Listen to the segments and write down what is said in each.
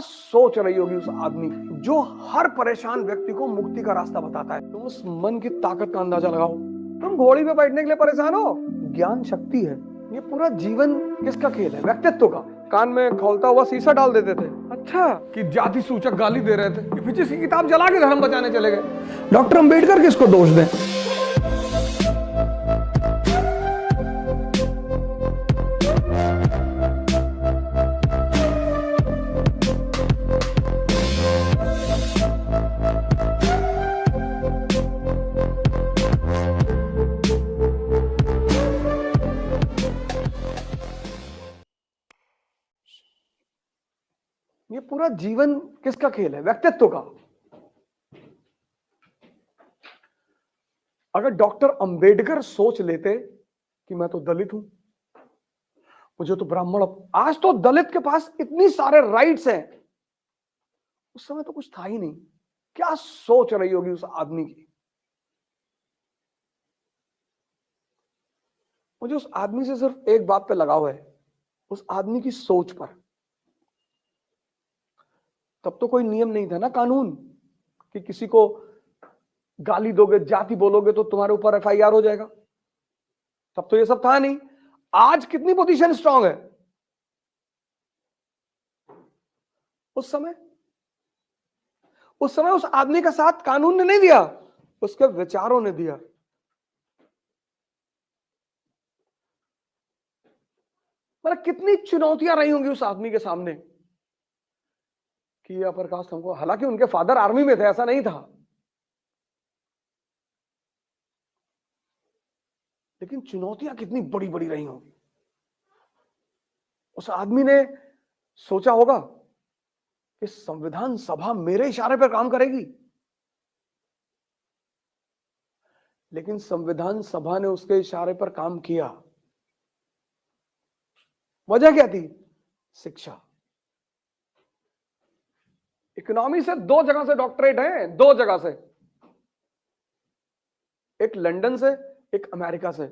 सोच रही होगी उस आदमी की जो हर परेशान व्यक्ति को मुक्ति का रास्ता बताता है। तुम उस मन की ताकत का अंदाजा लगाओ। तुम घोड़ी पे बैठने के लिए परेशान हो, ज्ञान शक्ति है। ये पूरा जीवन किसका खेल है? व्यक्तित्व का। कान में खोलता हुआ शीशा डाल देते थे, अच्छा कि जाति सूचक गाली दे रहे थे, फिजिक्स की किताब जला के धर्म बचाने चले गए। डॉक्टर अंबेडकर किसको दोष दें? ये पूरा जीवन किसका खेल है? व्यक्तित्व का। अगर डॉक्टर अंबेडकर सोच लेते कि मैं तो दलित हूं, मुझे तो ब्राह्मण, आज तो दलित के पास इतनी सारे राइट्स हैं, उस समय तो कुछ था ही नहीं। क्या सोच रही होगी उस आदमी की? मुझे उस आदमी से सिर्फ एक बात पे लगाव है, उस आदमी की सोच पर। तब तो कोई नियम नहीं था ना, कानून, कि किसी को गाली दोगे, जाति बोलोगे तो तुम्हारे ऊपर एफआईआर हो जाएगा। तब तो ये सब था नहीं। आज कितनी पोजीशन स्ट्रांग है। उस समय उस आदमी का साथ कानून ने नहीं दिया, उसके विचारों ने दिया। मतलब कितनी चुनौतियां रही होंगी उस आदमी के सामने कि अपर कास्ट हमको, हालांकि उनके फादर आर्मी में थे, ऐसा नहीं था, लेकिन चुनौतियां कितनी बड़ी बड़ी रही होंगी। उस आदमी ने सोचा होगा कि संविधान सभा मेरे इशारे पर काम करेगी, लेकिन संविधान सभा ने उसके इशारे पर काम किया। वजह क्या थी? शिक्षा। इकोनॉमी से 2 जगह से डॉक्टरेट है, 2 जगह से, एक लंदन से, एक अमेरिका से।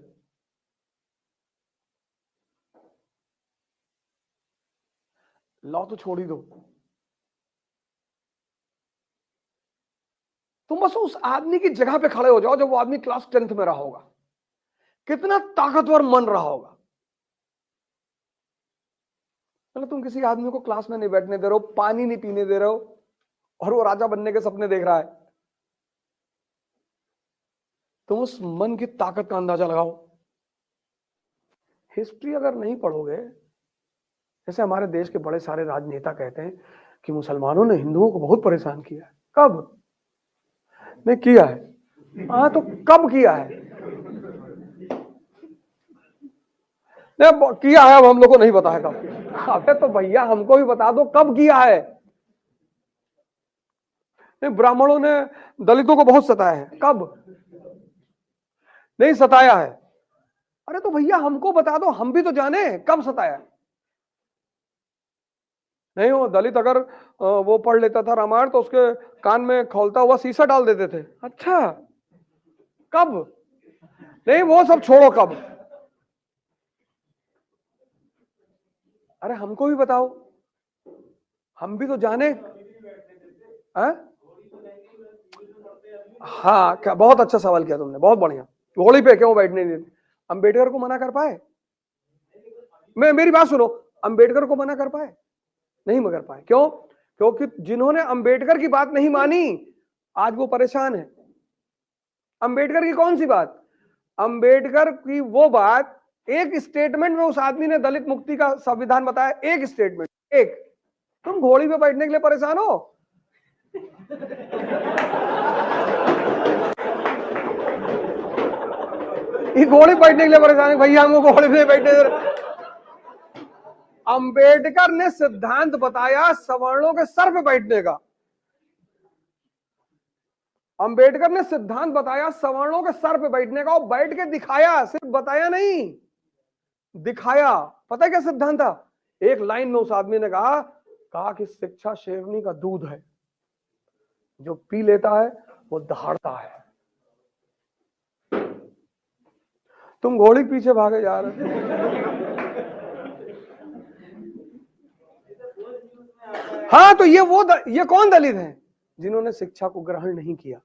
लॉ तो छोड़ ही दो, तुम बस उस आदमी की जगह पे खड़े हो जाओ जब वो आदमी क्लास 10th में रहा होगा, कितना ताकतवर मन रहा होगा। मतलब तुम किसी आदमी को क्लास में नहीं बैठने दे रहे हो, पानी नहीं पीने दे रहे हो, और वो राजा बनने के सपने देख रहा है। तुम उस मन की ताकत का अंदाजा लगाओ। हिस्ट्री अगर नहीं पढ़ोगे, जैसे हमारे देश के बड़े सारे राजनेता कहते हैं कि मुसलमानों ने हिंदुओं को बहुत परेशान किया है। कब नहीं किया है? हाँ, तो कब किया है? नहीं किया है, अब हम लोग को नहीं पता है कब किया। अबे तो भैया हमको भी बता दो कब किया है। नहीं, ब्राह्मणों ने दलितों को बहुत सताया है। कब? नहीं सताया है। अरे तो भैया हमको बता दो, हम भी तो जाने कब सताया। नहीं, वो दलित अगर वो पढ़ लेता था रामायण तो उसके कान में खोलता हुआ शीशा डाल देते थे, अच्छा कब? नहीं वो सब छोड़ो, कब? अरे हमको भी बताओ, हम भी तो जाने। हाँ, क्या बहुत अच्छा सवाल किया तुमने, बहुत बढ़िया। घोड़ी पे क्यों बैठने नहीं देते? अंबेडकर को मना कर पाए? मेरी बात सुनो, अंबेडकर को मना कर पाए? नहीं मगर पाए। क्यों? क्योंकि जिन्होंने अंबेडकर की बात नहीं मानी आज वो परेशान है। अंबेडकर की कौन सी बात? अंबेडकर की वो बात, एक स्टेटमेंट में उस आदमी ने दलित मुक्ति का संविधान बताया, एक स्टेटमेंट, एक। तुम घोड़ी पे बैठने के लिए परेशान हो। ये घोड़ी बैठने के लिए परेशान है भैया, हमको घोड़ी पे बैठने दे। अंबेडकर ने सिद्धांत बताया सवर्णों के सर पे बैठने का। अंबेडकर ने सिद्धांत बताया सवर्णों के सर पे बैठने का, और बैठ के दिखाया, सिर्फ बताया नहीं, दिखाया। पता है क्या सिद्धांत था? एक लाइन में उस आदमी ने कहा कि शिक्षा शेरनी का दूध है, जो पी लेता है वो दहाड़ता है। तुम घोड़ी के पीछे भागे जा रहे हो। हाँ, तो ये कौन दलित हैं जिन्होंने शिक्षा को ग्रहण नहीं किया?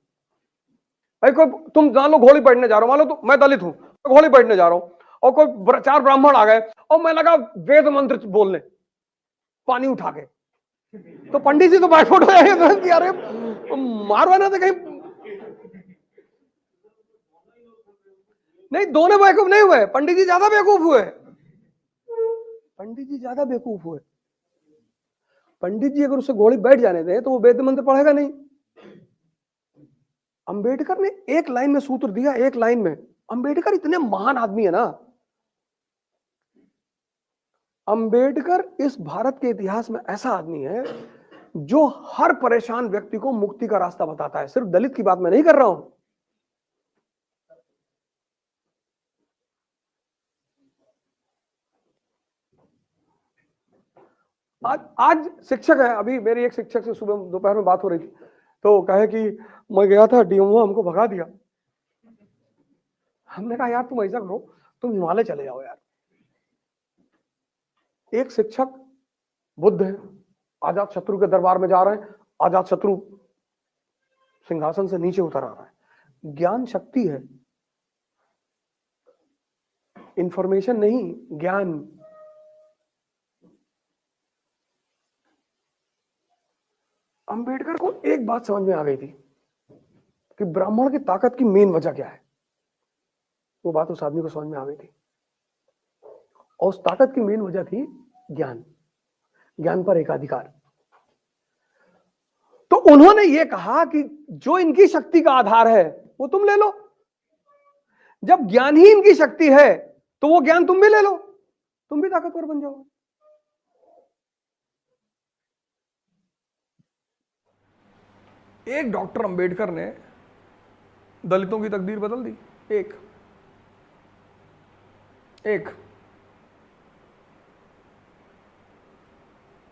भाई कोई तुम मान लो घोड़ी बैठने जा रहा हूं, मान लो तो मैं दलित हूं, तो घोड़ी बैठने जा रहा हूं और कोई 4 ब्राह्मण आ गए और मैं लगा वेद मंत्र बोलने पानी उठा के, तो पंडित जी तो बाइफोट हो जाएंगे तुरंत, यार मारवा ना तो कहीं नहीं। दोनों बेवकूफ नहीं हुए, पंडित जी ज्यादा बेवकूफ हुए। पंडित जी ज्यादा बेवकूफ हुए। पंडित जी अगर उसे घोड़ी बैठ जाने दें तो वो वेद मंत्र पढ़ेगा नहीं। अंबेडकर ने एक लाइन में सूत्र दिया, एक लाइन में। अंबेडकर इतने महान आदमी है ना, अंबेडकर इस भारत के इतिहास में ऐसा आदमी है जो हर परेशान व्यक्ति को मुक्ति का रास्ता बताता है। सिर्फ दलित की बात मैं नहीं कर रहा हूं। आज शिक्षक है, अभी मेरी एक शिक्षक से सुबह दोपहर में बात हो रही थी, तो कहे कि मैं गया था डीएमओ हमको भगा दिया। हमने कहा यार तुम ऐसा करो, तुम हिमालय चले जाओ यार। एक शिक्षक बुद्ध है, आजाद शत्रु के दरबार में जा रहे हैं, आजाद शत्रु सिंहासन से नीचे उतर आ रहा है। ज्ञान शक्ति है, इंफॉर्मेशन नहीं, ज्ञान। अंबेडकर को एक बात समझ में आ गई थी कि ब्राह्मण की ताकत की मेन वजह क्या है। वो बात उस आदमी को समझ में आ गई थी, और उस ताकत की मेन वजह थी ज्ञान, ज्ञान पर एकाधिकार। तो उन्होंने ये कहा कि जो इनकी शक्ति का आधार है वो तुम ले लो। जब ज्ञान ही इनकी शक्ति है तो वो ज्ञान तुम भी ले लो, तुम भी ताकतवर बन जाओगे। एक डॉक्टर अंबेडकर ने दलितों की तकदीर बदल दी। एक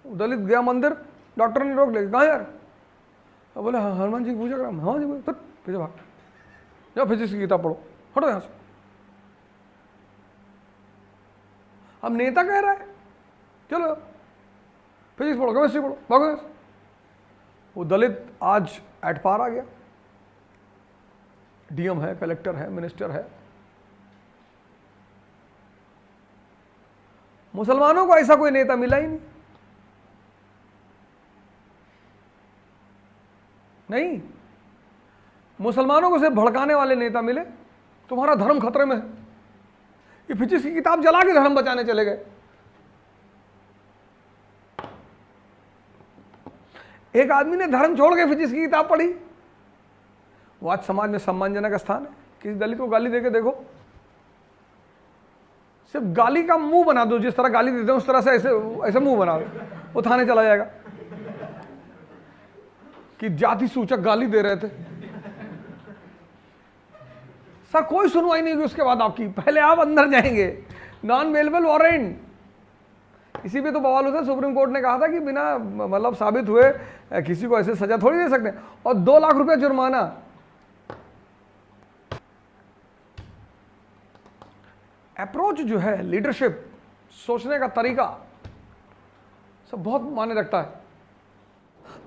दलित गया मंदिर, डॉक्टर ने रोक लिया, कहा यार? अब बोले हाँ हनुमान जी की पूजा करा। हाँ जी, बोले तो पीछे भाग जाओ, फिजिक्स की किताब पढ़ो, हटो यहां से। अब नेता कह रहा है चलो फिजिक्स पढ़ो, केमिस्ट्री पढ़ो, भागो यहां से। वो दलित आज एट पार आ गया, डीएम है, कलेक्टर है, मिनिस्टर है। मुसलमानों को ऐसा कोई नेता मिला ही नहीं। मुसलमानों को सिर्फ भड़काने वाले नेता मिले। तुम्हारा धर्म खतरे में है, ये फिजिक्स की किताब जला के धर्म बचाने चले गए। एक आदमी ने धर्म छोड़ के फिजिक्स की किताब पढ़ी, वो आज समाज में सम्मानजनक स्थान है। किसी दलित को गाली देके देखो, सिर्फ गाली का मुंह बना दो, जिस तरह गाली देते हैं उस तरह से ऐसे मुंह बना दो, वो थाने चला जाएगा कि जाति सूचक गाली दे रहे थे। सर कोई सुनवाई नहीं होगी उसके बाद आपकी, पहले आप अंदर जाएंगे, नॉन बेलेबल वारंट। इसी पे तो बवाल होता है, सुप्रीम कोर्ट ने कहा था कि बिना मतलब साबित हुए किसी को ऐसे सजा थोड़ी दे सकते, और 2 लाख रुपए जुर्माना। अप्रोच जो है, लीडरशिप, सोचने का तरीका सब बहुत मायने रखता है।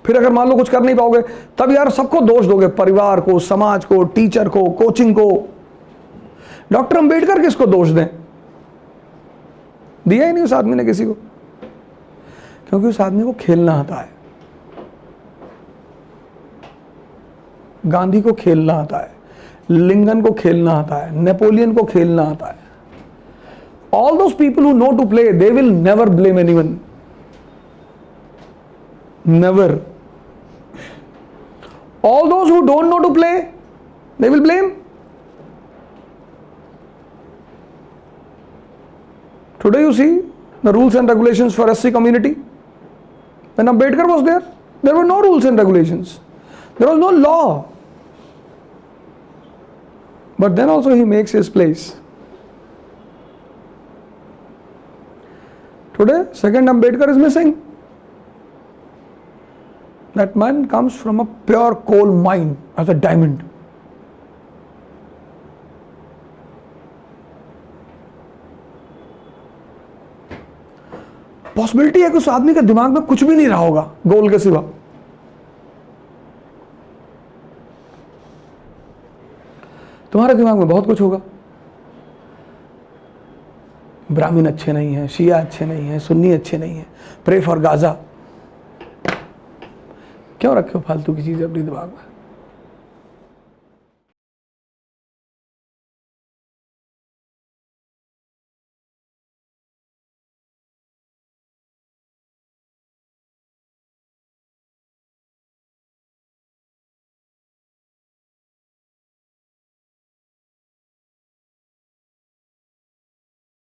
फिर अगर मान लो कुछ कर नहीं पाओगे, तब यार सबको दोष दोगे, परिवार को, समाज को, टीचर को, कोचिंग को। डॉक्टर अंबेडकर किसको दोष दें? दिया ही नहीं उस आदमी ने किसी को, क्योंकि उस आदमी को खेलना आता है। गांधी को खेलना आता है, लिंकन को खेलना आता है, नेपोलियन को खेलना आता है। All those people who know to play, they will never blame anyone. Never. All those who don't know to play, they will blame. Today you see the rules and regulations for SC community. When Ambedkar was there, there were no rules and regulations. There was no law. But then also he makes his place. Today, second Ambedkar is missing. That man comes from a pure coal mine as a diamond. Possibility है कि उस आदमी के दिमाग में कुछ भी नहीं रहा होगा गोल के सिवा। तुम्हारे दिमाग में बहुत कुछ होगा। ब्राह्मण अच्छे नहीं है, शिया अच्छे नहीं है, सुन्नी अच्छे नहीं है, प्रे फॉर गाजा। क्यों रखे हो फालतू की चीजें अपने दिमाग में?